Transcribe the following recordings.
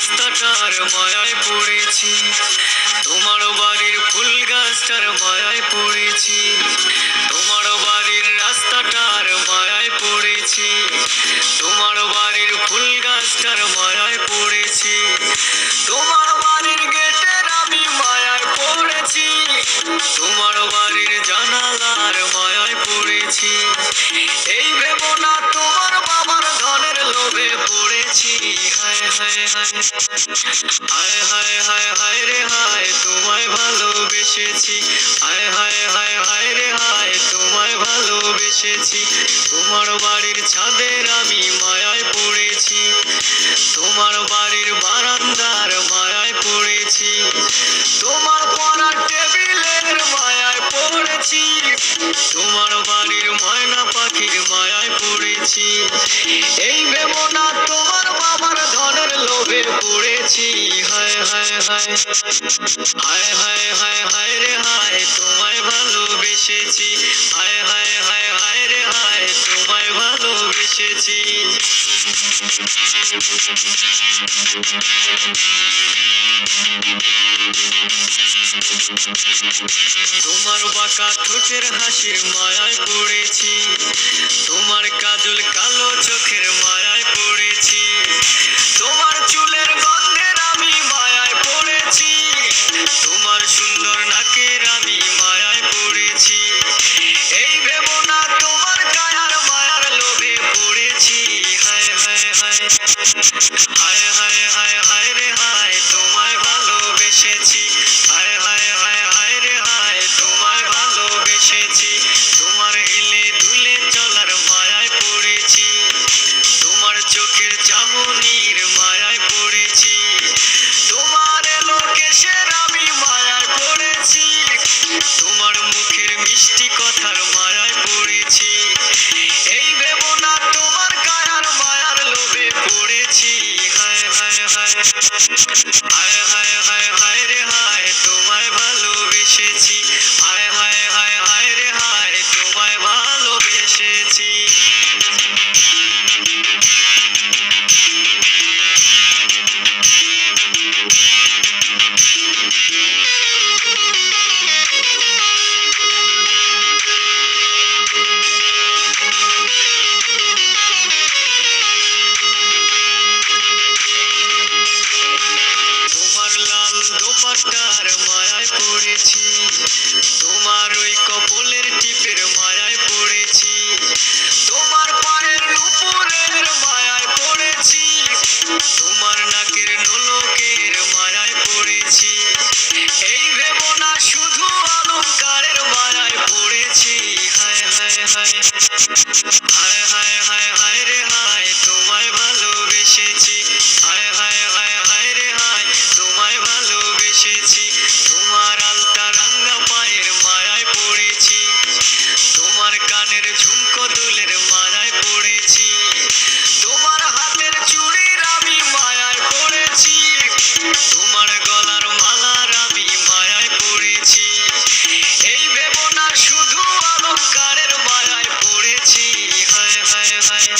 রাস্তাটার মায়ায় পড়েছি, তোমার বাড়ির ফুল গাছটার মায়ায় পড়েছি, তোমার বাড়ির রাস্তাটার মায়ায় পড়েছি, তোমার বাড়ির ফুল গাছটার মায়ায় পড়েছি, তোমার বাড়ির গেটের আমি মায়ায় পড়েছি, তোমার বাড়ির জানালার মায়ায় পড়েছি। এই ভেবো না তোমার বাবার ধনের লোভে পড়েছি। হায় হায় হায় হায় হায় হায় হায় রে হায়, তোমায় ভালোবেসেছি। হায় হায় হায় হায় রে হায়, তোমায় ভালোবেসেছি। তোমার বাড়ির ছাদের আমি মায়ায় পড়েছি, তোমার বাড়ির বারান্দার মায়ায় পড়েছি, তোমার পড়ার টেবিলের মায়ায় পড়েছি, তোমার বাড়ির ময়না পাখির মায়ায় পড়েছি। এই ভেবো না তোমার বাবার ধনের লোভে পড়েছি। হায় হায় হায় হায় হায় হায় হায় রে হায়, তোমায় ভালোবেসেছি। হায় হায় হায় হায় রে হায়, তোমায় ভালোবেসেছি। তোমার বাঁকা ঠোঁটের হাসির মায়ায় পড়েছি, তোমার কাজল কালো চোখের মায়ায় পড়েছি, তোমার চুলের গন্ধের আমি মায়ায় পড়েছি, তোমার সুন্দর নাকের আমি মায়ায় পড়েছি। এই ভেবো না তোমার কায়ার মায়ার লোভে পড়েছি। হায় হায় হায় হায় হায় হায় হায় রে হায়, তোমায় ভালোবেসেছি। হায় হায় হায় হায় রে হায়, তোমায় ভালোবেসেছি। তোমার হিলে দুলে চলার মায়ায় পড়েছি, তোমার চোখের চাহনির মায়ায় পড়েছি, তোমার এলো কেশের আমি মায়ায় পড়েছি, তোমার মুখের মিষ্টি কথার মায়ায় পড়েছি। এই ভেবো না তোমার কায়ার মায়ার লোভে পড়েছি। হায় হায় হায় হায় হায় হায় হায় রে হায়, তোমায় ভালোবেসেছি। হায় হায় হায় হায় রে হায়, তোমায় ভালোবেসেছি। তোমার লাল দোপাট্টার মায়ায় পড়েছি, তোমার ওই কপলের টিপের মায়ায় পড়েছি, তোমার পায়ের নুপুরের মায়ায় পড়েছি, তোমার নাকের নোলকের মায়ায় পড়েছি। এই ভেবো না শুধু অলংকারের মায়ায় পড়েছি। হায় হায় হায় হায় হায় হায় হায় রে হায়, তোমায় ভালোবেসেছি। হায় হায় হায় হায় রে হায়, তোমায় ভালোবেসেছি। তোমার আলতা রাঙা পায়ের মায়ায় পড়েছি, তোমার কানের ঝুমকো দুলের মায়ায় পড়েছি, তোমার হাতের চুড়ির আমি মায়ায় পড়েছি, তোমার গলার মালার আমি মায়ায় পড়েছি। এই ভেবো না শুধু অলংকারের মায়ায় পড়েছি। হায় হায় হায়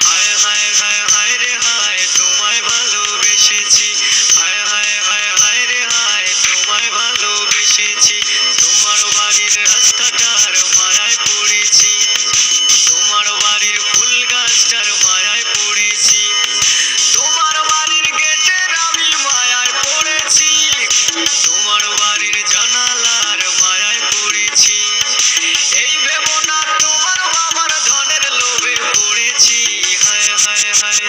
হায় হায় হায় হায় রে হায়, তোমায় ভালোবেসেছি। হায় হায় হায় হায় রে হায়, তোমায় ভালোবেসেছি। তোমার বাড়ির রাস্তাটার মায়ায় পড়েছি, তোমার বাড়ির ফুল গাছটার মায়ায় পড়েছি, তোমার বাড়ির গেটের আমি মায়ায় পড়েছি, তোমার বাড়ির জানালার মায়ায় পড়েছি। এই ভেবো না তোমার বাবার ধনের লোভে পড়েছি। হায় হায় হায়